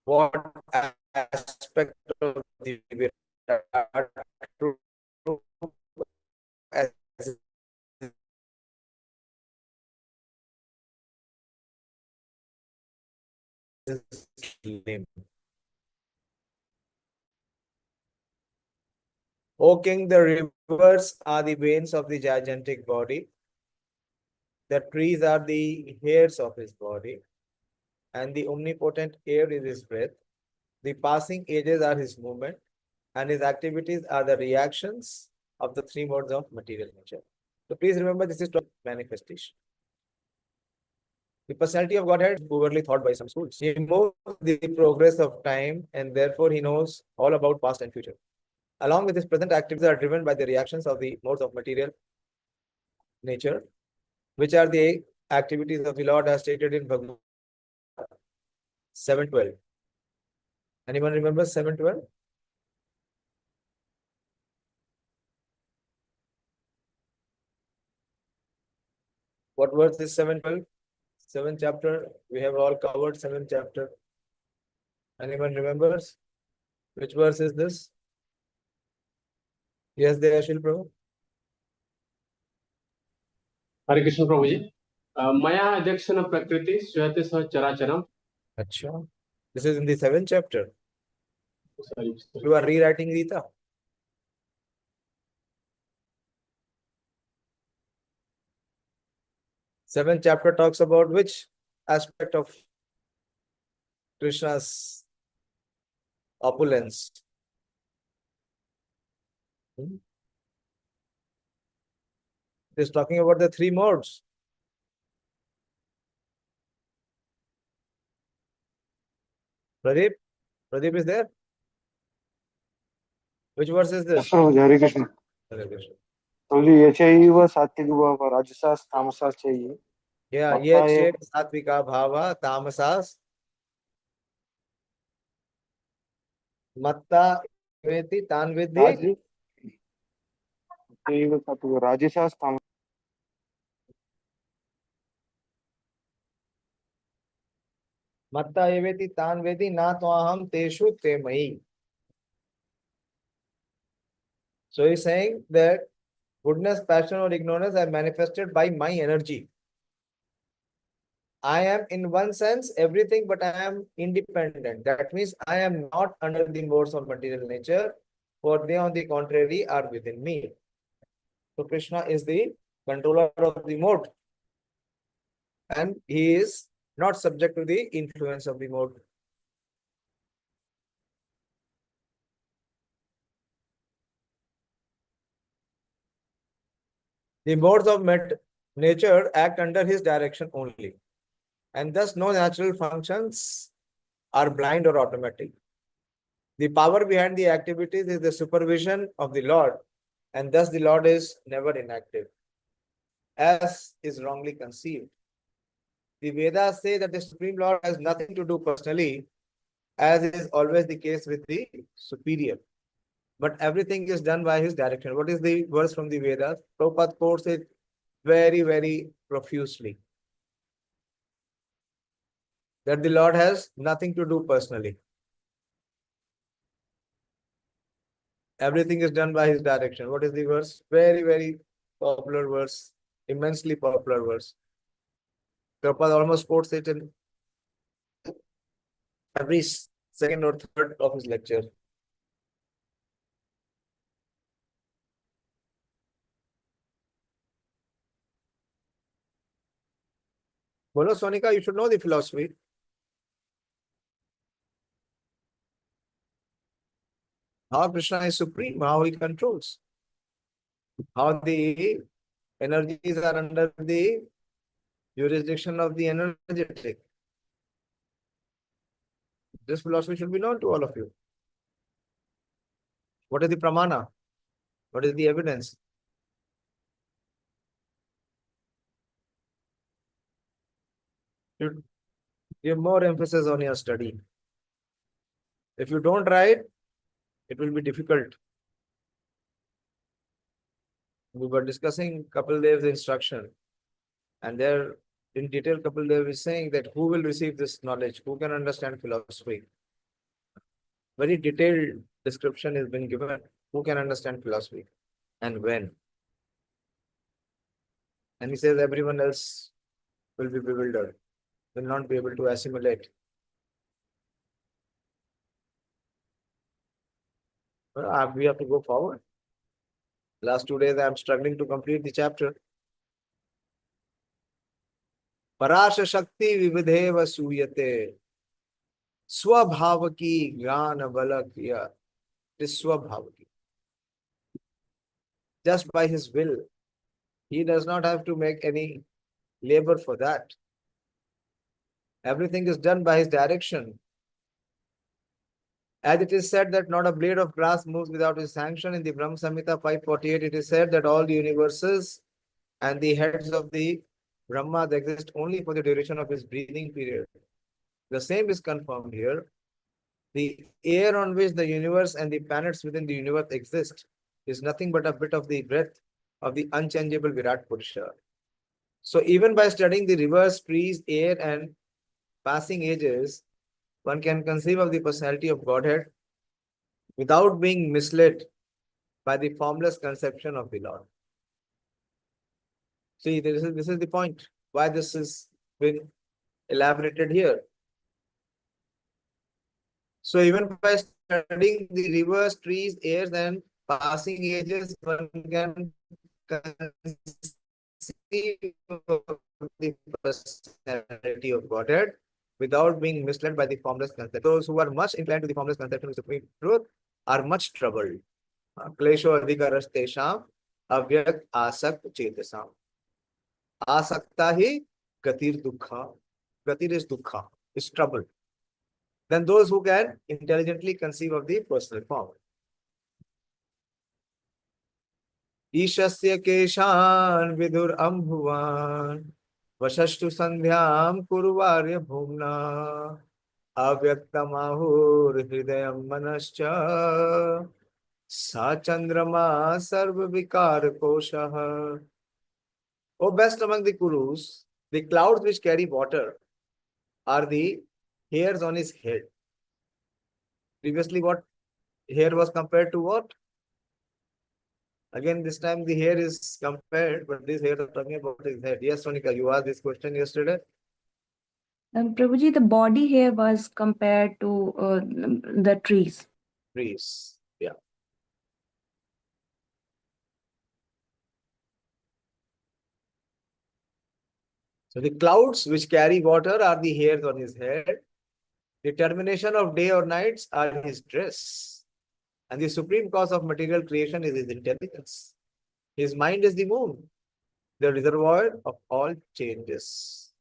what aspect of the Virat as name. O king, the rivers are the veins of the gigantic body. The trees are the hairs of his body, and the omnipotent air is his breath. The passing ages are his movement, and his activities are the reactions of the three modes of material nature. So please remember, this is manifestation. The personality of Godhead is poorly thought by some schools. He moves the progress of time, and therefore he knows all about past and future. Along with his present activities are driven by the reactions of the modes of material nature, which are the activities of the Lord as stated in Bhagavad 7:12. Anyone remember 7:12? What verse is 7:12? 7th chapter. We have all covered 7th chapter. Anyone remembers? Which verse is this? Yes, Deyashil Prabhu. हरे कृष्ण प्रभु जी मया अध्यक्षन प्रकृति श्रूयते सह चराचरम. Acha. This is in the 7th chapter. Sorry. You are rewriting Gita. Seventh chapter talks about which aspect of Krishna's opulence? It is talking about the three modes. Pradeep? Pradeep is there? Which verse is this? Hare Krishna. Hare Krishna. Only yachaiva sattviga rajasas tamasas chahiye. Yeah, Matta ye ye- chet satvika bhava tamasas matta veti tan vidhi Raji- yachaiva sattviga rajasas tamasas. matta eveti tan vedi na tvaham teshu te mayi. So he's saying that goodness, passion, or ignorance are manifested by my energy. I am in one sense everything, but I am independent. That means I am not under the modes of material nature, for they on the contrary are within me. So Krishna is the controller of the mode, and he is not subject to the influence of the mode. The modes of nature act under his direction only, and thus no natural functions are blind or automatic. The power behind the activities is the supervision of the Lord, and thus the Lord is never inactive, as is wrongly conceived. The Vedas say that the Supreme Lord has nothing to do personally, as is always the case with the superior. But everything is done by his direction. What is the verse from the Vedas? Prabhupada quotes it very, very profusely. That the Lord has nothing to do personally. Everything is done by his direction. What is the verse? Very, very popular verse. Immensely popular verse. Prabhupada almost quotes it in every second or third of his lecture. Bolo Sonika, you should know the philosophy. How Krishna is supreme, how he controls, how the energies are under the jurisdiction of the energetic. This philosophy should be known to all of you. What is the pramana? What is the evidence? Should give more emphasis on your study. If you don't write, it will be difficult. We were discussing Kapil Dev's instruction, and there in detail Kapil Dev is saying that who will receive this knowledge, who can understand philosophy. Very detailed description has been given. Who can understand philosophy and when? And he says everyone else will be bewildered, will not be able to assimilate. Well, we have to go forward. Last 2 days I am struggling to complete the chapter. पराश शक्ति विविधेव सूयते स्वभाव की ज्ञान बल किया स्वभाव की. Just by his will, he does not have to make any labor for that. Everything is done by his direction. As it is said that not a blade of grass moves without his sanction, in the Brahma Samhita 548 it is said that all the universes and the heads of the Brahma exist only for the duration of his breathing period. The same is confirmed here. The air on which the universe and the planets within the universe exist is nothing but a bit of the breath of the unchangeable Virat Purusha. So even by studying the rivers, trees, air and passing ages, one can conceive of the personality of Godhead without being misled by the formless conception of the Lord. See, this is the point why this has been elaborated here. So even by studying the rivers, trees, airs, and passing ages, one can conceive of the personality of Godhead without being misled by the formless concept. Those who are much inclined to the formless conception of supreme truth are much troubled. Klesho adhikaras tesham avyakt asakt chetasam. Asakta hi gatir dukha. Gatir is dukha, is trouble. Then those who can intelligently conceive of the personal form. Ishasya keshan vidur ambhuvan vashashtu sandhyam kuruvarya bhumna avyaktamahur hridayam manascha sa chandrama sarva vikar kosha. O best among the Kurus, the clouds which carry water are the hairs on his head. Previously, what hair was compared to what? Again, this time the hair is compared, but this hair is talking about his head. Yes, Sonika, you asked this question yesterday. Prabhuji, the body hair was compared to the trees. Trees, yeah. So the clouds which carry water are the hairs on his head. The termination of day or nights are his dress. And the supreme cause of material creation is his intelligence. His mind is the moon, the reservoir of all changes.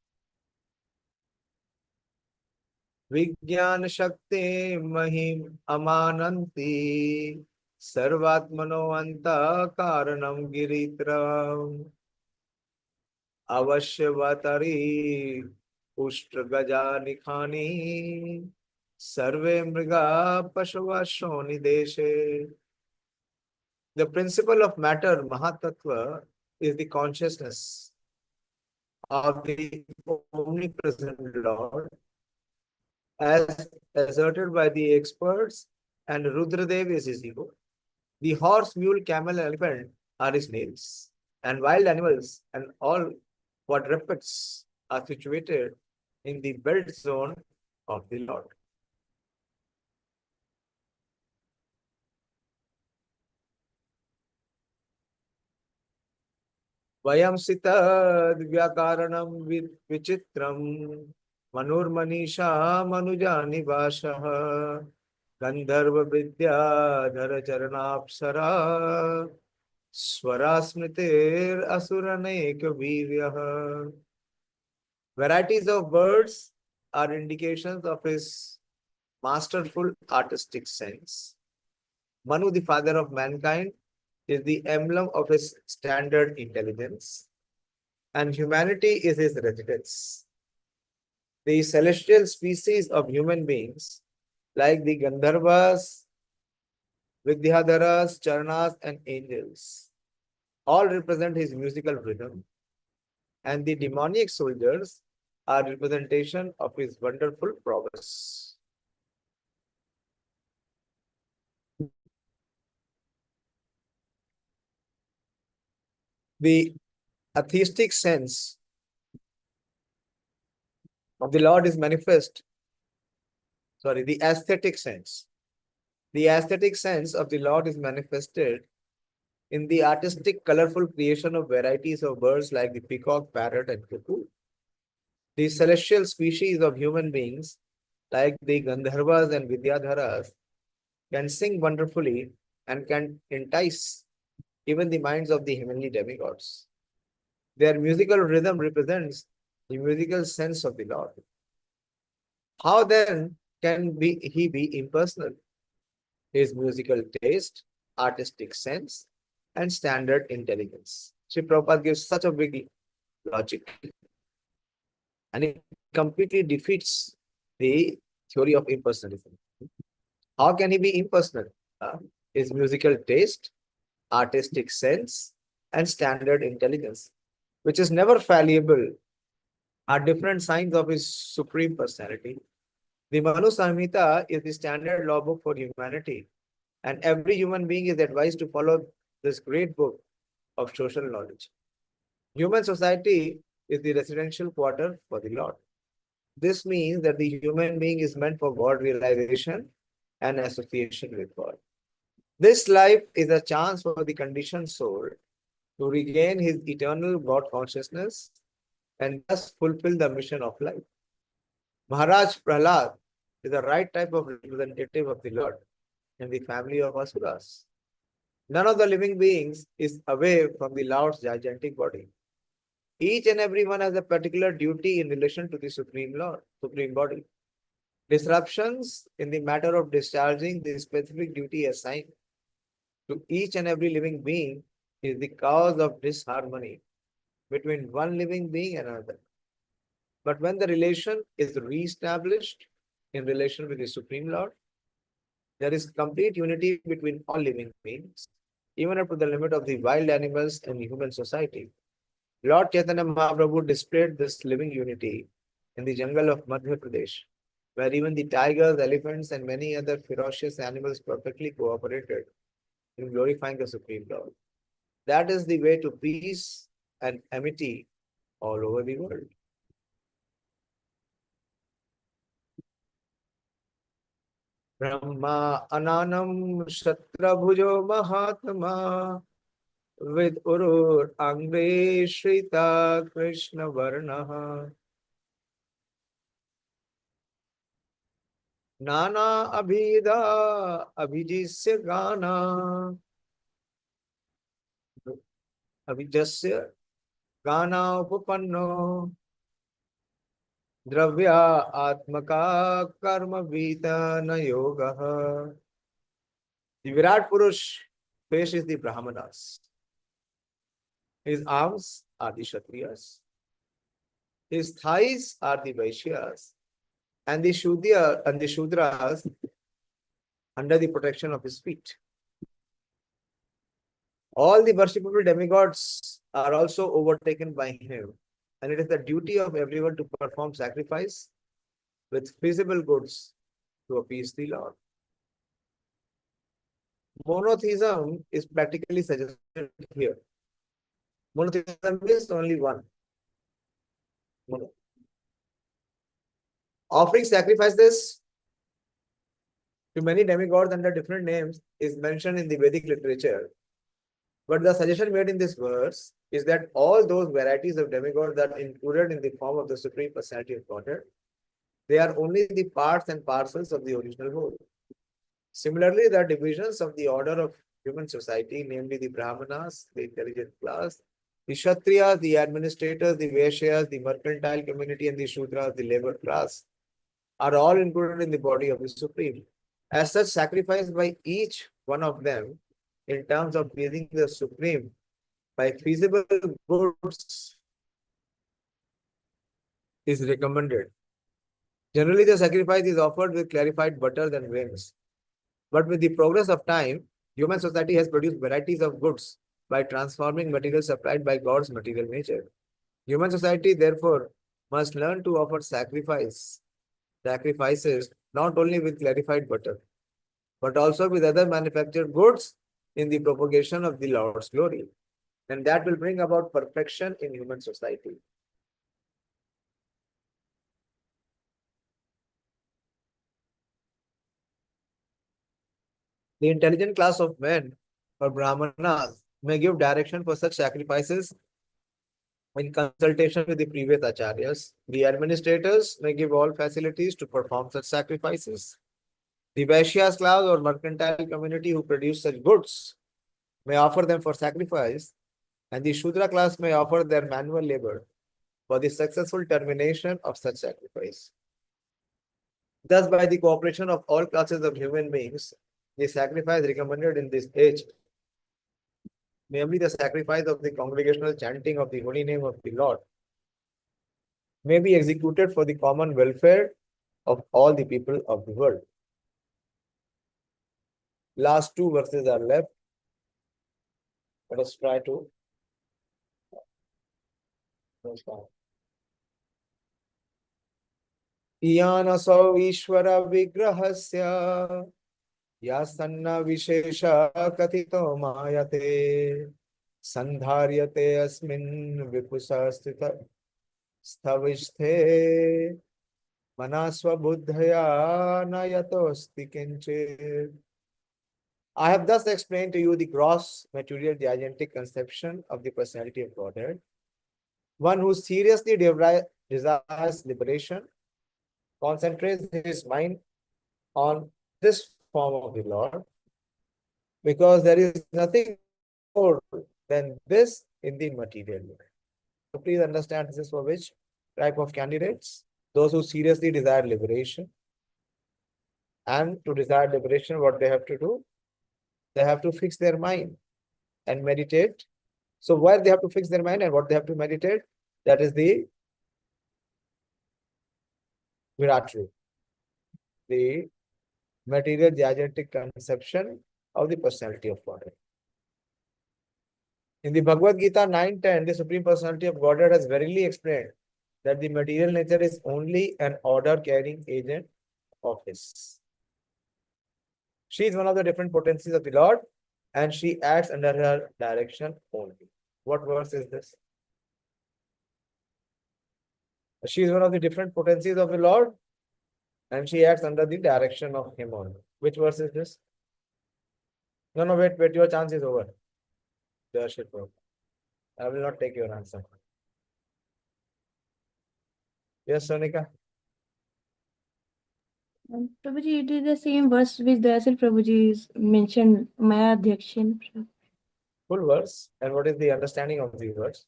Vijnana Shakti Mahim Amananti Sarvatmano Anta Karanam Giritram Avashyavatari Ushtra Gaja Nikhani Sarve Mriga Pashava Shoni Deshe. The principle of matter, Mahatattva, is the consciousness of the omnipresent Lord, as asserted by the experts, and Rudradev is his ego. The horse, mule, camel, and elephant are his nails, and wild animals and all quadrupeds are situated in the belt zone of the Lord. Vayam sita divyakaranam vichitram manurmanisha manujani vasha gandharva vidya dhara charanapsara swarasmritir asuraneka viryaha. Varieties of birds are indications of his masterful artistic sense. Manu, the father of mankind, is the emblem of his standard intelligence, and humanity is his residence. The celestial species of human beings, like the Gandharvas, Vidyadharas, Charanas, and angels, all represent his musical rhythm, and the demoniac soldiers are representation of his wonderful prowess. The atheistic sense of the Lord is manifest. Sorry, the aesthetic sense. The aesthetic sense of the Lord is manifested in the artistic, colorful creation of varieties of birds like the peacock, parrot, and cuckoo. The celestial species of human beings, like the Gandharvas and Vidyadharas, can sing wonderfully and can entice even the minds of the heavenly demigods. Their musical rhythm represents the musical sense of the Lord. How then can he be impersonal? His musical taste, artistic sense, and standard intelligence. Sri Prabhupada gives such a big logic, and it completely defeats the theory of impersonalism. How can he be impersonal? His musical taste, artistic sense, and standard intelligence, which is never fallible, are different signs of his supreme personality. The Manu Samhita is the standard law book for humanity, and every human being is advised to follow this great book of social knowledge. Human society is the residential quarter for the Lord. This means that the human being is meant for God realization and association with God. This life is a chance for the conditioned soul to regain his eternal God consciousness and thus fulfill the mission of life. Maharaj Prahlad is the right type of representative of the Lord in the family of Asuras. None of the living beings is away from the Lord's gigantic body. Each and every one has a particular duty in relation to the Supreme Lord, Supreme Body. Disruptions in the matter of discharging the specific duty assigned to each and every living being is the cause of disharmony between one living being and another. But when the relation is re-established in relation with the Supreme Lord, there is complete unity between all living beings, even up to the limit of the wild animals in human society. Lord Chaitanya Mahaprabhu displayed this living unity in the jungle of Madhya Pradesh, where even the tigers, elephants, and many other ferocious animals perfectly cooperated in glorifying the Supreme Lord. That is the way to peace and amity all over the world. Brahma Ananam Shatrabhujo Mahatma with Urur Angre Shrita Krishna Varnaha Nana Abhida Abhijisya Gana Abhijasya Gana Upapanno Dravya Atmaka Karma Vitana Yoga. The Virat Purush face is the Brahmanas. His arms are the Kshatriyas. His thighs are the Vaishyas. And the Shudras under the protection of his feet. All the worshipable demigods are also overtaken by him. And it is the duty of everyone to perform sacrifice with feasible goods to appease the Lord. Monotheism is practically suggested here. Monotheism is only one. Offering sacrifices to many demigods under different names is mentioned in the Vedic literature. But the suggestion made in this verse is that all those varieties of demigods that are included in the form of the Supreme Personality of Godhead, they are only the parts and parcels of the original whole. Similarly, the divisions of the order of human society, namely the Brahmanas, the intelligent class, the Kshatriyas, the administrators, the Vaishyas, the mercantile community, and the Shudras, the labor class, are all included in the body of the Supreme. As such, sacrifice by each one of them in terms of pleasing the Supreme by feasible goods is recommended. Generally, the sacrifice is offered with clarified butter than wings. But with the progress of time, human society has produced varieties of goods by transforming materials supplied by God's material nature. Human society, therefore, must learn to offer sacrifices not only with clarified butter, but also with other manufactured goods in the propagation of the Lord's glory. And that will bring about perfection in human society. The intelligent class of men or brahmanas may give direction for such sacrifices in consultation with the previous acharyas. The administrators may give all facilities to perform such sacrifices. The Vaishyas class or mercantile community who produce such goods may offer them for sacrifice, and the Shudra class may offer their manual labor for the successful termination of such sacrifice. Thus, by the cooperation of all classes of human beings, the sacrifice recommended in this age, namely the sacrifice of the congregational chanting of the holy name of the Lord, may be executed for the common welfare of all the people of the world. Last two verses are left. Let us try to understand. Iyanasau Ishvara Vigrahasya Yasanna Vishesha Katito Mayate Sandharyate Asmin Vipusa Sthita Sthavisthe Manasva Buddhaya Nayatosti Kinchit. I have thus explained to you the gross material diagentic conception of the personality of Godhead. One who seriously desires liberation concentrates his mind on this form of the Lord, because there is nothing more than this in the material world. So please understand, this is for which type of candidates? Those who seriously desire liberation. And to desire liberation, what they have to do? They have to fix their mind and meditate. So where they have to fix their mind and what they have to meditate? That is the Viratri, the material diagetic conception of the personality of Godhead. In the Bhagavad Gita 9:10, the Supreme Personality of Godhead has verily explained that the material nature is only an order-carrying agent of His. She is one of the different potencies of the Lord, and she acts under her direction only. What verse is this? She is one of the different potencies of the Lord, and she acts under the direction of Him only. Which verse is this? No, wait, your chance is over. I will not take your answer. Yes, Sonika? Prabhuji, it is the same verse which Dayasal Prabhuji is mentioned, Maya Dhyakshin. Full verse. And what is the understanding of the verse?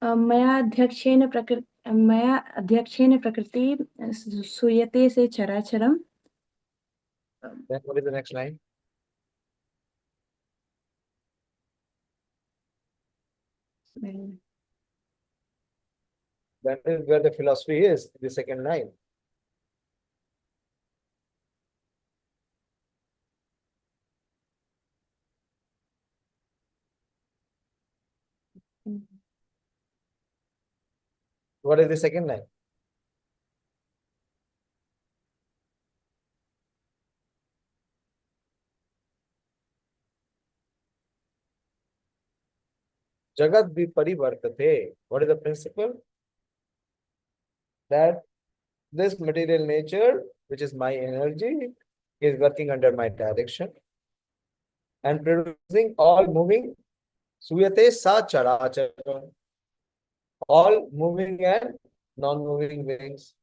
Maya Dhyakshin Prakriti Suyate se Characharam. Then what is the next line? That is where the philosophy is, the second line. What is the second line? Jagat Viparivartate. What is the principle? That this material nature, which is my energy, is working under my direction and producing all moving Suyate Sa Charachara, all moving and non-moving beings.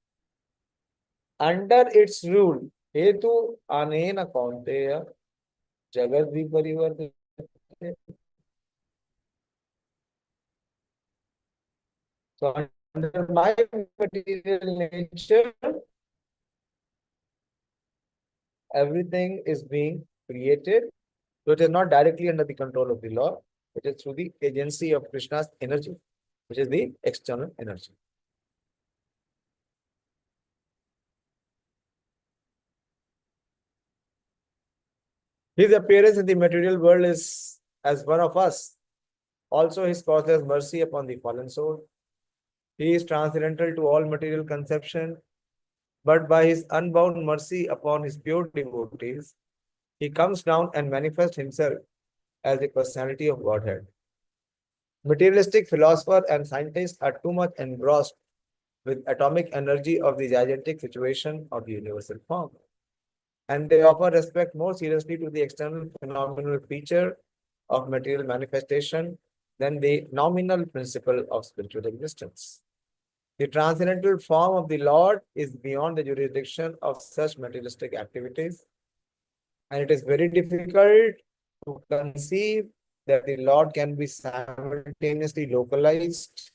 Under its rule, Hetu Anena Kaunteya Jagat Viparivartate. So under my material nature, everything is being created. So it is not directly under the control of the Lord. It is through the agency of Krishna's energy, which is the external energy. His appearance in the material world is as one of us. Also, His causeless mercy upon the fallen soul. He is transcendental to all material conception, but by His unbound mercy upon His pure devotees, He comes down and manifests Himself as the personality of Godhead. Materialistic philosophers and scientists are too much engrossed with atomic energy of the gigantic situation of the universal form. And they offer respect more seriously to the external phenomenal feature of material manifestation than the nominal principle of spiritual existence. The transcendental form of the Lord is beyond the jurisdiction of such materialistic activities, and it is very difficult to conceive that the Lord can be simultaneously localized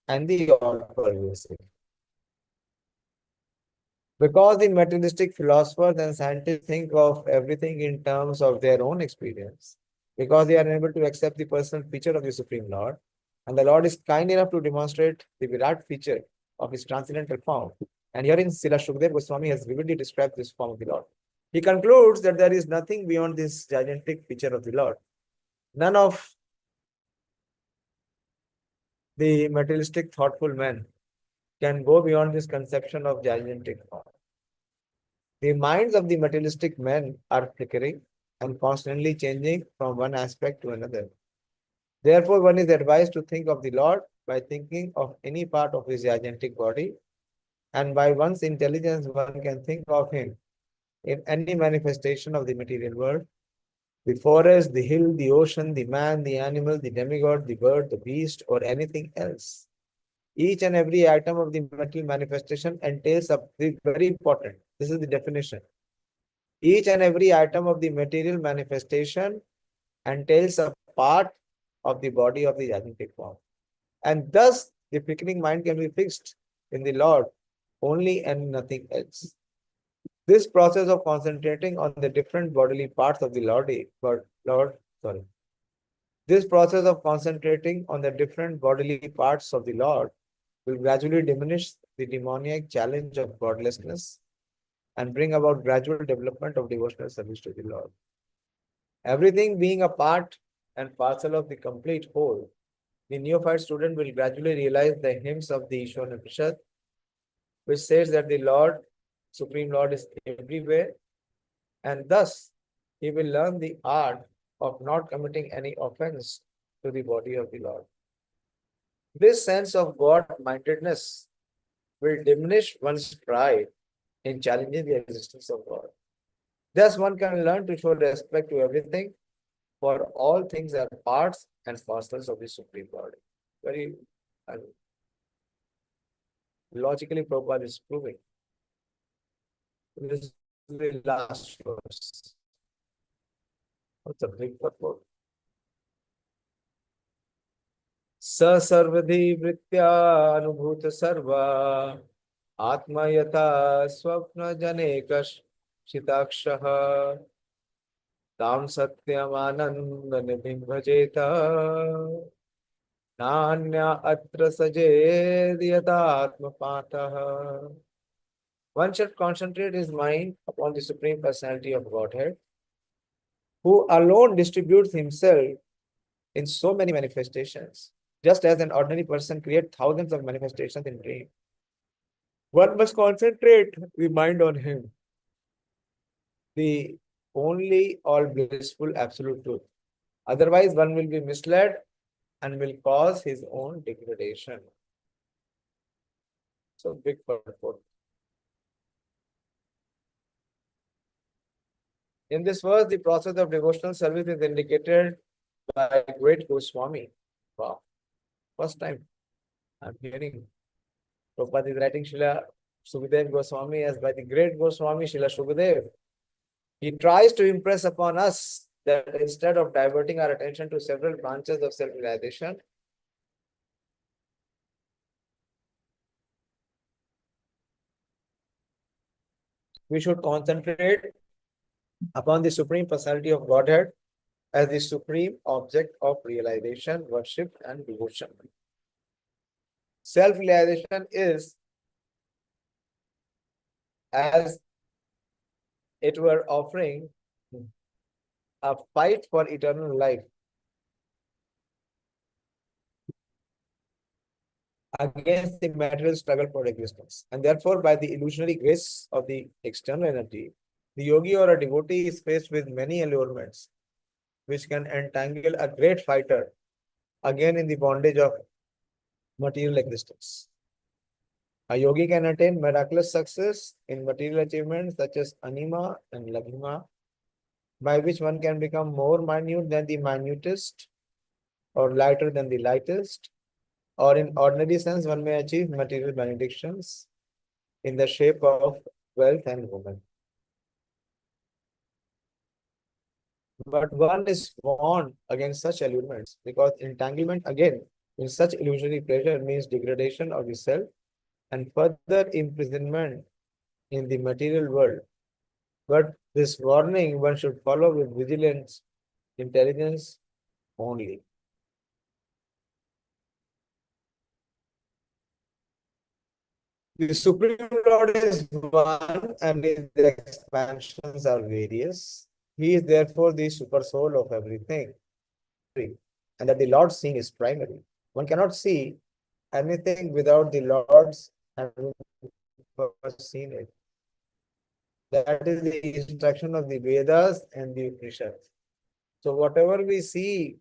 and the all-pervasive. Because the materialistic philosophers and scientists think of everything in terms of their own experience, because they are unable to accept the personal feature of the Supreme Lord, and the Lord is kind enough to demonstrate the Virat feature of his transcendental form. And herein Srila Shukdev Goswami has vividly described this form of the Lord. He concludes that there is nothing beyond this gigantic feature of the Lord. None of the materialistic thoughtful men can go beyond this conception of gigantic form. The minds of the materialistic men are flickering and constantly changing from one aspect to another. Therefore, one is advised to think of the Lord by thinking of any part of his gigantic body, and by one's intelligence, one can think of him in any manifestation of the material world: the forest, the hill, the ocean, the man, the animal, the demigod, the bird, the beast, or anything else. Each and every item of the material manifestation entails the very important. This is the definition. Each and every item of the material manifestation entails a part of the body of the gigantic form. And thus, the flickering mind can be fixed in the Lord only and nothing else. This process of concentrating on the different bodily parts of the This process of concentrating on the different bodily parts of the Lord will gradually diminish the demoniac challenge of godlessness and bring about gradual development of devotional service to the Lord. Everything being a part and parcel of the complete whole, the neophyte student will gradually realize the hymns of the Ishwar Upanishad, which says that the Lord, Supreme Lord, is everywhere, and thus he will learn the art of not committing any offense to the body of the Lord. This sense of God-mindedness will diminish one's pride in challenging the existence of God. Thus, one can learn to show respect to everything, for all things are parts and parcels of the Supreme Lord. Very logically, Prabhupada is proving. This is the last verse. What's a big purport? स सर्वधि वृत्त्या अनुभूत सर्वा आत्मा यथा स्वप्न जनेकशिताक्षः तां सत्यमानंद निधिं भजेत नान्या अत्र सजेद यथात्मपातः. One should concentrate his mind upon the Supreme Personality of Godhead, who alone distributes himself in so many manifestations. Just as an ordinary person creates thousands of manifestations in dream, one must concentrate the mind on him, the only all blissful absolute truth. Otherwise, one will be misled and will cause his own degradation. So, big purport. In this verse, the process of devotional service is indicated by great Goswami. Wow. First time I'm hearing Prabhupada is writing Srila Sukadev Goswami as by the great Goswami Srila Sukadev. He tries to impress upon us that instead of diverting our attention to several branches of self-realization, we should concentrate upon the Supreme Personality of Godhead as the supreme object of realization, worship, and devotion. Self-realization is as it were offering a fight for eternal life against the material struggle for existence. And therefore, by the illusionary grace of the external energy, the yogi or a devotee is faced with many allurements which can entangle a great fighter again in the bondage of material existence. A yogi can attain miraculous success in material achievements such as anima and laghima, by which one can become more minute than the minutest or lighter than the lightest, or in ordinary sense, one may achieve material benedictions in the shape of wealth and women. But one is warned against such allurements because entanglement again in such illusory pleasure means degradation of the self and further imprisonment in the material world. But this warning one should follow with vigilance, intelligence only. The Supreme Lord is one and his expansions are various. He is therefore the super soul of everything. And that the Lord's seeing is primary. One cannot see anything without the Lord's having first seen it. That is the instruction of the Vedas and the Upanishads. So whatever we see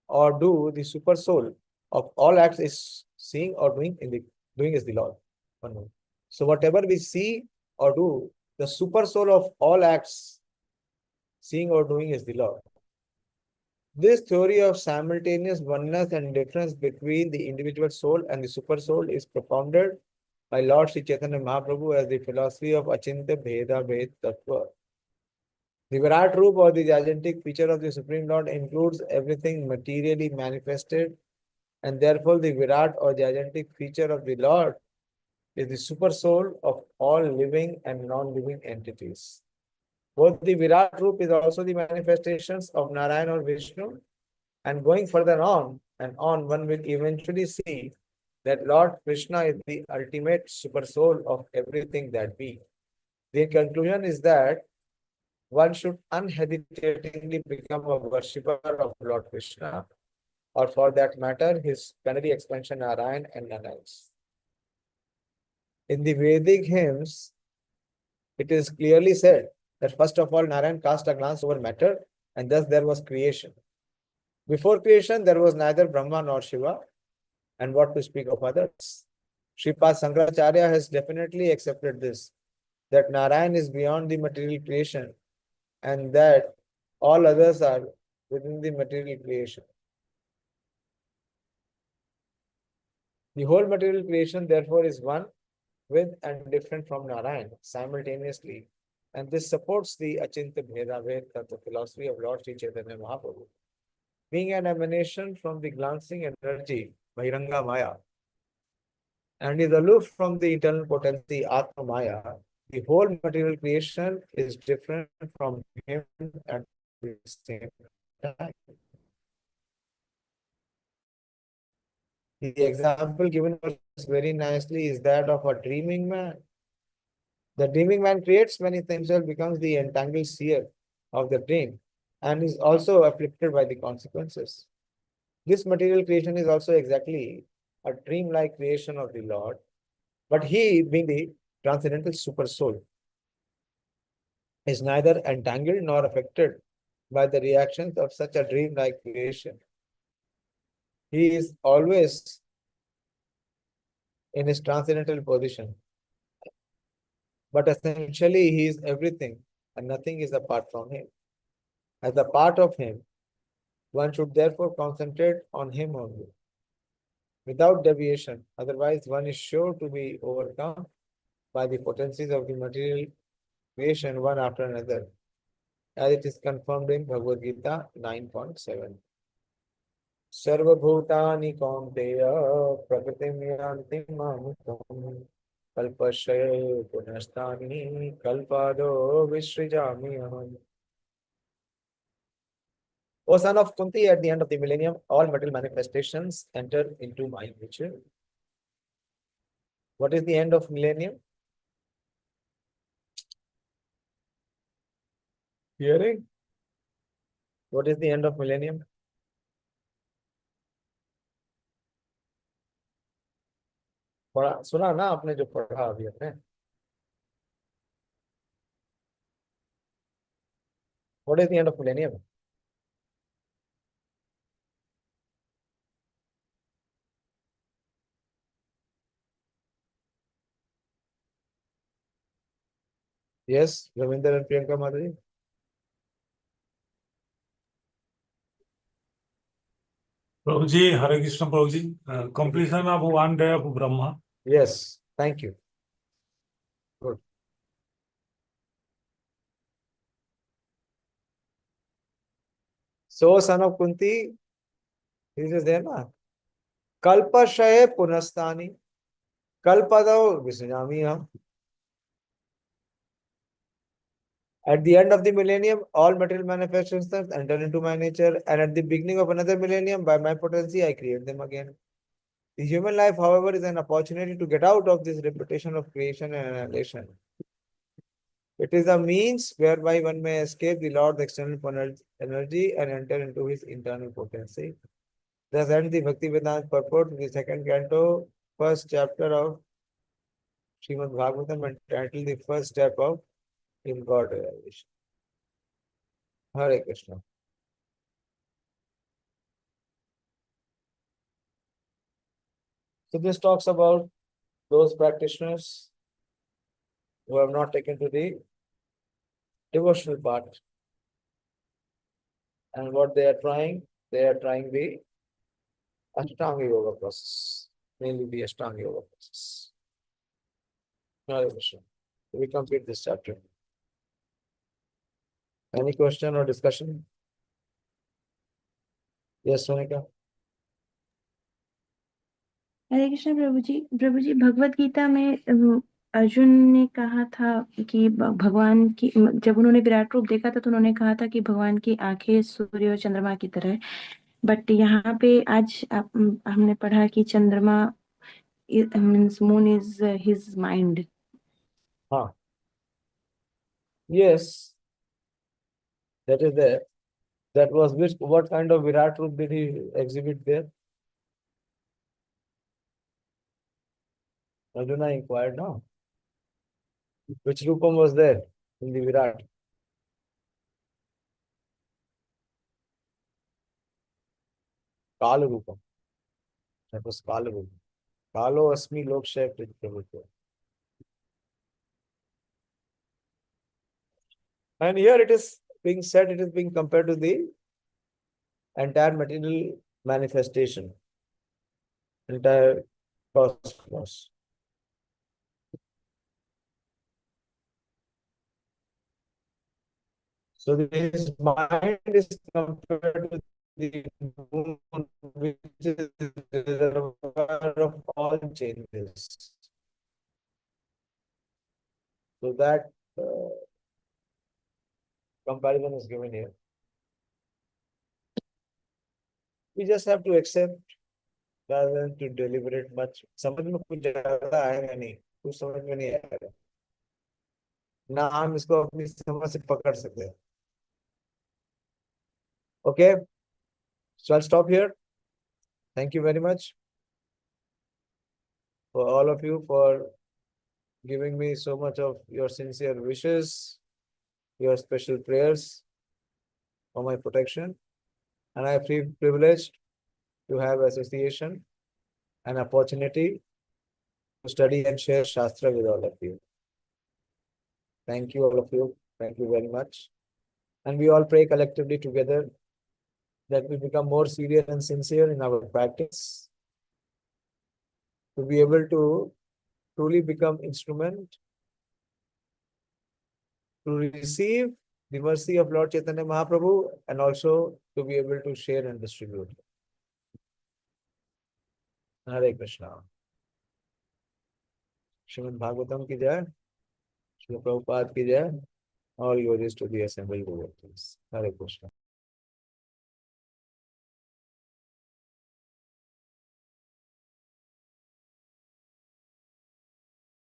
or do, the super soul of all acts is seeing or doing is the Lord. One more. So whatever we see or do, the super soul of all acts seeing or doing is the Lord. This theory of simultaneous oneness and difference between the individual soul and the super soul is propounded by Lord Sri Chaitanya Mahaprabhu as the philosophy of Achintya Bheda Bhed Tattva. The Virat Roop or the gigantic feature of the Supreme Lord includes everything materially manifested, and therefore the Virat or gigantic feature of the Lord is the super soul of all living and non-living entities. Both the Virat Roop is also the manifestations of Narayan or Vishnu, and going further on and on, one will eventually see that Lord Krishna is the ultimate super soul of everything that be. The conclusion is that one should unhesitatingly become a worshipper of Lord Krishna, or for that matter, his plenary expansion Narayan and Nanais. In the Vedic hymns, it is clearly said that first of all, Narayan cast a glance over matter, and thus there was creation. Before creation, there was neither Brahma nor Shiva, and what to speak of others. Sripad Shankaracharya has definitely accepted this, that Narayan is beyond the material creation, and that all others are within the material creation. The whole material creation, therefore, is one with and different from Narayan simultaneously, and this supports the Achintya Bheda Ved Tattva philosophy of Lord Sri Chaitanya Mahaprabhu. Being an emanation from the glancing energy, Bahiranga Maya, and is aloof from the eternal potency, Atma Maya, the whole material creation is different from him at the same time. The example given us very nicely is that of a dreaming man. The dreaming man creates many things, himself becomes the entangled seer of the dream and is also afflicted by the consequences. This material creation is also exactly a dream-like creation of the Lord, but he, being the transcendental super soul, is neither entangled nor affected by the reactions of such a dream-like creation. He is always in his transcendental position, but essentially he is everything and nothing is apart from him. As a part of him, one should therefore concentrate on him only, without deviation, otherwise one is sure to be overcome by the potencies of the material creation one after another, as it is confirmed in Bhagavad Gita 9.7. Sarvabhutani Kaunteya Prakritim Yanti Mamukam Kalpashay Punastani Kalpado Visrijami Aham. O son of Kunti, at the end of the millennium, all material manifestations enter into my nature. What is the end of millennium? Hearing? What is the end of millennium? पढ़ा सुना ना आपने जो पढ़ा अभी आपने? What is the end of millennium? Yes, Ravinder and Priyanka Madhuri. Prabhuji, Hare Krishna Prabhuji, completion of one day of Brahma. Yes, thank you. Good. So, son of Kunti, this is there, na? Kalpashaye punastani. Kalpadao visnamiyam. At the end of the millennium, all material manifestations enter into my nature, and at the beginning of another millennium, by my potency, I create them again. The human life, however, is an opportunity to get out of this repetition of creation and annihilation. It is a means whereby one may escape the Lord's external energy and enter into his internal potency. Thus ends the Bhakti Vedanta purport, the second canto, first chapter of Srimad Bhagavatam, entitled the first step of in God realization. Hare Krishna. So this talks about those practitioners who have not taken to the devotional part. And what they are trying the Ashtanga Yoga process, mainly the Ashtanga Yoga process. Hare Krishna. We complete this chapter. Any question or discussion? Yes, Sonika. हरे कृष्ण प्रभु जी भगवत गीता में अर्जुन ने कहा था कि भगवान की, जब उन्होंने विराट रूप देखा था तो उन्होंने कहा था कि भगवान की आंखें सूर्य और चंद्रमा की तरह है। बट यहाँ पे आज हमने पढ़ा कि चंद्रमा means moon is his mind. हाँ. Yes, that is there. That was what kind of Virat Roop did he exhibit there? Arjuna inquired now. Which Rupam was there in the Virat? Kala Rupam. That was Kala Rupam. Kalo Asmi Lokshaya Prabhutva. And here it is being said, it is being compared to the entire material manifestation, entire cosmos. So this mind is compared to the moon, which is the reservoir of all changes. So that comparison is given here. We just have to accept rather than to deliberate much. समझ में कुछ ज्यादा आएगा नहीं, कुछ समझ में नहीं आएगा ना, हम इसको अपनी समझ से पकड़ सकते हैं. Okay, so I'll stop here. Thank you very much for all of you for giving me so much of your sincere wishes, your special prayers for my protection, and I feel privileged to have association and opportunity to study and share Shastra with all of you. Thank you, all of you. Thank you very much. And we all pray collectively together that we become more serious and sincere in our practice, to be able to truly become instrument to receive the mercy of Lord Chaitanya Mahaprabhu and also to be able to share and distribute. Hare Krishna. Srimad Bhagavatam ki jai, Srila Prabhupada ki jai, all glories to the assembled devotees. Hare Krishna.